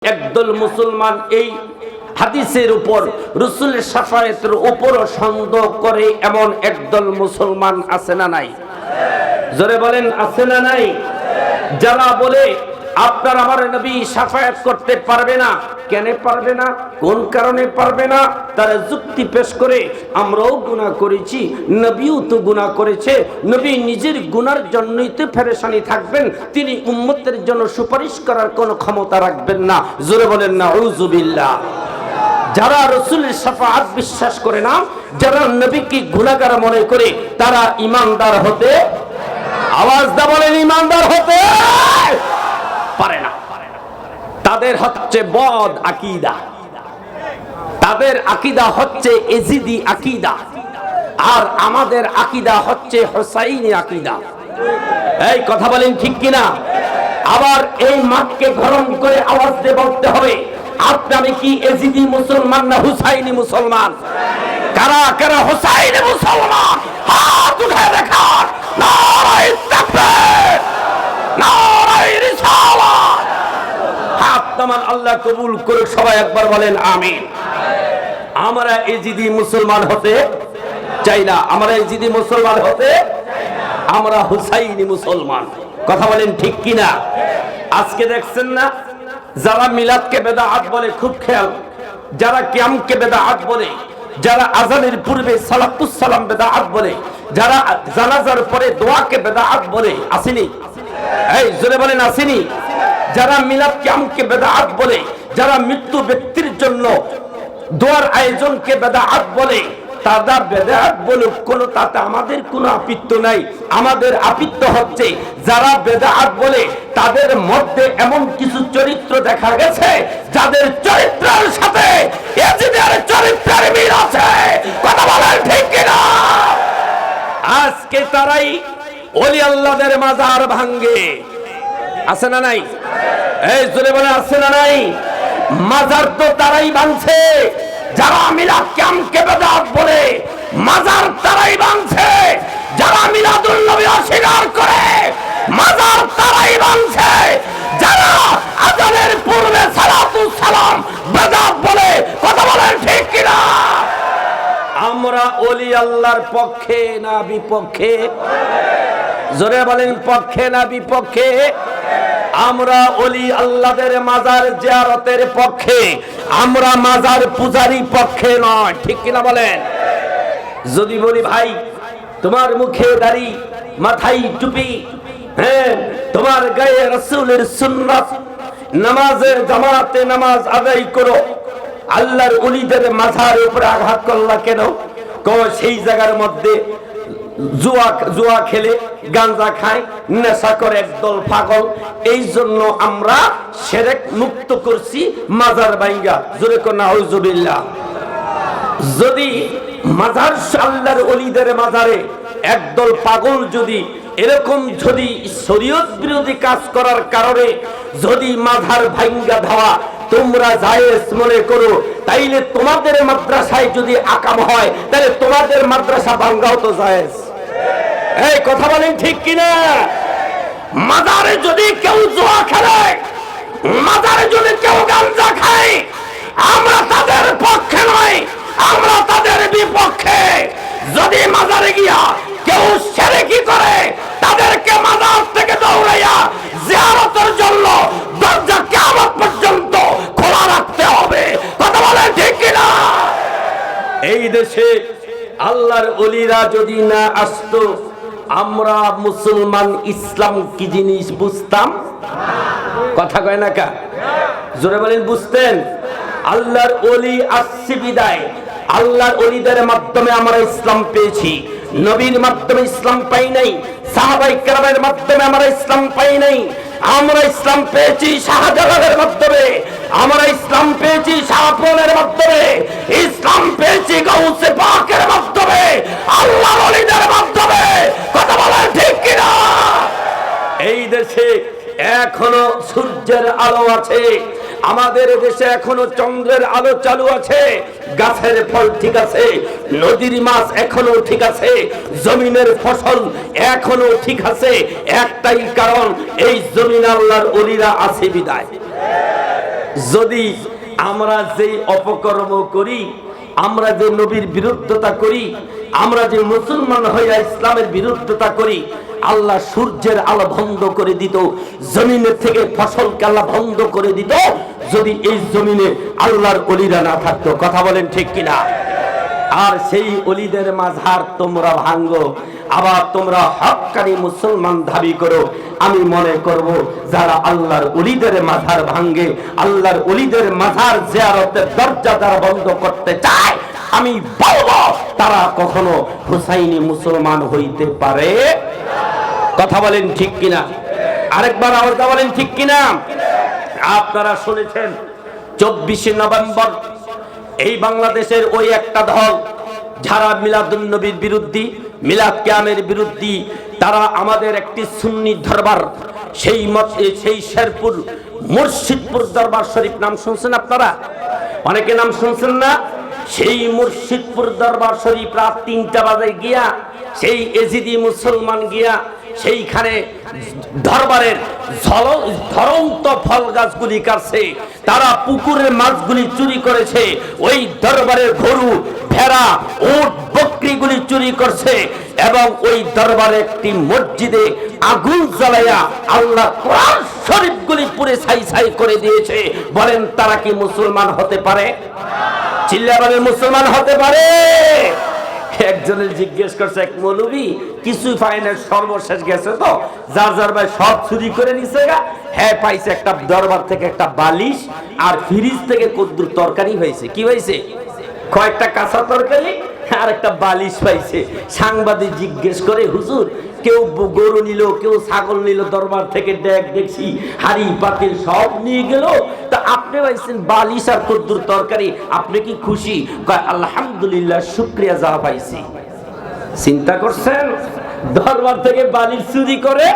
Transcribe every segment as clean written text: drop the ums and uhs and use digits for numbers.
একদল মুসলমান এই হাদিসের উপর রাসূলের শাফায়াতের উপর সন্দেহ করে এমন একদল মুসলমান আছে না নাই? জোরে বলেন আছে না নাই? যারা বলে আপনার আমার নবী শাফায়াত করতে পারবে না। কেন পারবে না? কোন কারণে পারবে না? তারা যুক্তি পেশ করে আমরাও গুনাহ করেছি, নবীও তো গুনাহ করেছে, নবী নিজের গুনার জন্যই তো পেরেশানি থাকবেন, তিনি উম্মতের জন্য সুপারিশ করার কোনো ক্ষমতা রাখবেন না। জোরে বলেন নাউযুবিল্লাহ। যারা রাসূলের শাফাআত বিশ্বাস করে না, যারা নবীকে গুনাহগার মনে করে, তারা ঈমানদার হতে, আওয়াজ দা বলেন, ঈমানদার হতে পারে না। তাদের হচ্ছে বদ আকীদা, তাদের আকীদা হচ্ছে এজিদি আকীদা, আর আমাদের আকীদা হচ্ছে হুসাইনি আকীদা। এই কথা বলেন ঠিক কিনা? আবার এই মাঠকে গরম করে আওয়াজ দিয়ে বলতে হবে, আপনি আমি কি এজিদি মুসলমান না হুসাইনি মুসলমান? কারা কারা হুসাইনি মুসলমান হাত উঠে দেখান। নারায়ে তাকবীর, নারায়ে রিসালাত। হাত নামান, আল্লাহ কবুল করুক। সবাই একবার বলেন আমিন। আমরা এজিদি মুসলমান হতে চাই না, আমরা এজিদি মুসলমান হতে, আমরা হুসাইনি মুসলমান। কথা বলেন ঠিক কিনা? আজকে দেখছেন না, যারা মিলাদকে বেদাত বলে, খুব খেয়াল, যারা কিয়ামকে বেদাত বলে, যারা আযানের পূর্বে সালাতুস সালাম বেদাত বলে, যারা জানাজার পরে দোয়াকে বেদাত বলে, আসেনি? এই জোরে বলেন আসেনি? যারা মিলাদ কিয়ামকে বেদাত বলে, যারা মৃত্যু ব্যক্তির জন্য দোয়ার আয়োজনকে বেদাত বলে, তারা বেদাত বলুক, কোনো তাতে আমাদের কোনো আপত্তি নাই। আমাদের আপত্তি হচ্ছে যারা বেদাত বলে তাদের মধ্যে এমন কিছু চরিত্র দেখা গেছে যাদের চরিত্রের সাথে এজিদের চরিত্রের মিল আছে। কথা বলেন ঠিক কিনা? আজকে তারাই ওলি আল্লাহদের মাজার ভাঙ্গে, আছে না নাই? এই জোরে বলে আছে না নাই? মাজার তো তারাই ভাঙছে যারা মিলাদ কিয়ামকে বেদাত বলে, মাজার তারাই ভাঙছে যারা মিলাদুন নবী অস্বীকার করে, মাজার তারাই ভাঙছে যারা আযানের পূর্বে সালাতুস সালাম বেদাত বলে। কথা বলেন ঠিক কিনা? আমরা ওলি আল্লাহর পক্ষে না বিপক্ষে? জোরে বলেন, পক্ষে না বিপক্ষে? আমরা ওলি আল্লাহদের মাজার জিয়ারতের পক্ষে, আমরা মাজার পূজারি পক্ষে নয়। ঠিক কিনা বলেন? যদি বলি ভাই তোমার মুখে দাড়ি, মাথায় টুপি, হ্যাঁ, তোমার গায়ে রাসূলের সুন্নাত, নামাজের জামাতে নামাজ আদায় করো, আল্লাহর ওলিদের মাজারের উপরে আঘাত করলা কেন? সেই জায়গার মধ্যে জুয়া খেলে, গাঁজা খায়, নেশা করে একদল পাগল, এই জন্য আমরা শিরক মুক্ত করছি মাজার ভাঙ্গা। জোরে কোন নাউযুবিল্লাহ। যদি মাজার আল্লাহর ওলিদের মাজারে একদল পাগল যদি এরকম যদি শরীয়ত বিরোধী কাজ করার কারণে যদি মাজার ভাঙ্গা ধাওয়া তোমরা জায়েজ মনে করো, তাইলে তোমাদের মাদ্রাসায় যদি আকাম হয়, তাহলে তোমাদের মাদ্রাসা ভাঙ্গাও তো জায়েজ। এই কথা বলেন ঠিক কিনা? মাজারে যদি কেউ জুয়া খেলে, মাজারে যদি কেউ গাঁজা খায়, আমরা তাদের পক্ষে নয়, আমরা তাদের বিপক্ষে। যদি মাজারে গিয়া কেউ শিরকি করে, তাদেরকে মাজার থেকে দৌড়াইয়া জিয়ারতের জন্য দরজা কিয়ামত পর্যন্ত খোলা রাখতে হবে। কথা বলেন ঠিক কিনা? এই দেশে আল্লাহর ওলিরা যদি না আসতো, আমরা মুসলমান ইসলাম কি জিনিস বুঝতাম? কথা কয় না কা? জোরে বলেন, বুঝতেন? আল্লাহর ওলি আসছে বিদায়, আল্লাহর ওলিদের মাধ্যমে আমরা ইসলাম পেয়েছি। নবীর মাধ্যমে ইসলাম পাই নাই, সাহাবায়ে কেরামের মাধ্যমে আমরা ইসলাম পাই নাই। আমরা ইসলাম পেয়েছি শাহজালালের মাধ্যমে, আমরা ইসলাম পেয়েছি শাহপনের মাধ্যমে, ইসলাম পেয়েছি গাউসে পাকের মাধ্যমে, আল্লাহর ওলিদের মাধ্যমে। কথা বলেন ঠিক কিনা? এই দেশে এখনো সূর্যের আলো আছে, আমাদের দেশে এখনো চন্দ্রের আলো চালু আছে, গাছের ফল ঠিক আছে, নদীর মাছ এখনো ঠিক আছে, জমিনের ফসল এখনো ঠিক আছে। একটাই কারণ, এই জমিন আল্লাহর ওলিরা আছে বিদায়। যদি আমরা যেই অপকর্ম করি, আমরা যে নবীর বিরুদ্ধতা করি, আমরা যে মুসলমান হইয়া ইসলামের বিরুদ্ধতা করি, আল্লাহ সূর্যের আলো বন্ধ করে দিত, জমিনের থেকে ফসলকে আল্লাহ বন্ধ করে দিত, যদি এই জমিনে আল্লাহর ওলিরা না থাকতো। কথা বলেন ঠিক কিনা? আর সেই ওলিদের মাঝার তোমরা ভাঙ্গো, আবার তোমরা হক্কানি মুসলমান দাবি করো। আমি মনে করব যারা আল্লাহর ওলিদের মাঝার ভাঙ্গে, আল্লাহর ওলিদের মাঝার জিয়ারতের দরজা যারা বন্ধ করতে চায়, আমি বলবো তারা কখনো হুসাইনি মুসলমান হইতে পারে। কথা বলেন ঠিক কিনা? আরেকবার আওয়াজ বলেন ঠিক কিনা? আপনারা শুনেছেন 24শে নভেম্বর এই বাংলাদেশের ওই একটা দল যারা মিলাদুন নবীর বিরুদ্ধী, মিলাদ কিয়ামের বিরুদ্ধী, তারা আমাদের একটি সুন্নি দরবার, সেই শেরপুর মুর্শিদপুর দরবার শরীফ, নাম শুনছেন আপনারা? অনেকে নাম শুনছেন না? সেই মুর্শিদপুর দরবার শরীফ রাত 3টা বাজে গিয়া সেই এজিদি মুসলমান গিয়া সেইখানে দরবারের ধরন্ত ফল গাছগুলি কাটছে, তারা পুকুরের মাছগুলি চুরি করেছে, ওই দরবারের গরু, ভেড়া, উট, বকরিগুলি চুরি করছে, এবং ওই দরবারে একটি মসজিদে আগুন জ্বালাইয়া আল্লাহ কোরআন শরীফগুলি পুরে ছাই ছাই করে দিয়েছে। বলেন তারা কি মুসলমান হতে পারে? চিল্লা বলেন মুসলমান হতে পারে? একজনের জিজ্ঞেস করছে, এক মৌলবী কিছুই পায় না, সর্বশেষ গেছে তো যার যার ভাই সব চুরি করে নিছে গা। হ্যাঁ পাইছে, একটা দরবার থেকে একটা বালিশ আর ফ্রিজ থেকে কদ্দুর তরকারি হয়েছে। কি হয়েছে? কয়েকটা কাঁচা তরকারি আর একটা বালিশ পাইছে। সাংবাদিক জিজ্ঞেস করে, হুজুর কেউ গরু নিল, কেউ ছাগল নিল দরবার থেকে, দেখছি হাড়ি পাতিল সব নিয়ে গেল, তা আপনি পাইছেন বালিশ আর কদ্দুর তরকারি, আপনি কি খুশি? কয় আলহামদুলিল্লাহ, শুকরিয়া, যা পাইছি। চিন্তা করছেন? দরবার থেকে বালিশ চুরি করে,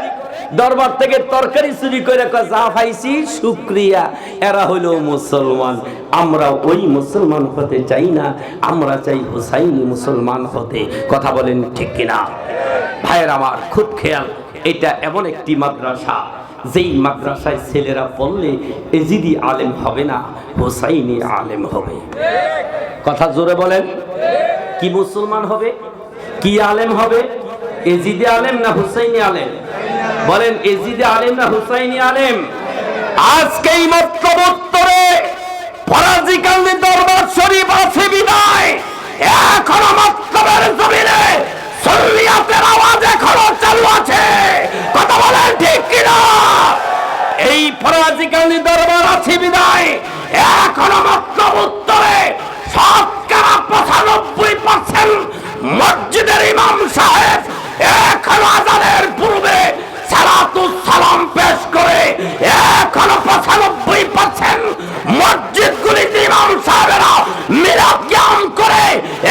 দরবার থেকে তরকারি চুরি করে কয় যা পাইছি শুকরিয়া। এরা হইল মুসলমান। আমরা ওই মুসলমান হতে চাই না, আমরা চাই হুসাইনি মুসলমান হতে। কথা বলেন ঠিক কিনা? ভাইয়ের আমার, খুব খেয়াল, এটা এমন একটি মাদ্রাসা যেই মাদ্রাসায় ছেলেরা পড়লে এজিদি আলেম হবে না, হুসাইনি আলেম হবে। কথা জোরে বলেন। কি মুসলমান হবে? কি আলেম হবে? এজিদি আলেম না হুসাইনি আলেম? বলেন এজিদি আলেম না হুসাইনি আলেম? আজকে এই মতলব উত্তরে ফরাজিকান্দি দরবার শরীফ আছে বিদায় এখনো মতলবের জমিনে সুন্নিয়াতের আওয়াজ এখনো চালু আছে। কথা বলেন ঠিক কিনা? এই ফরাজিকান্দি দরবার আছে বিদায় এখনো মতলব উত্তরে শতকরা 95% মসজিদের ইমাম সাহেব এখনো আযানের পূর্বে সালাতুস সালাম পেশ করে। এখনো 95% মসজিদগুলিতে ইমাম সাহেবেরা মিলাদ কিয়াম করে।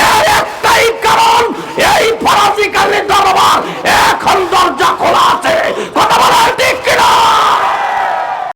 এর একটাই কারণ, এই ফরাজিকান্দি দরবার এখন দরজা খোলা আছে।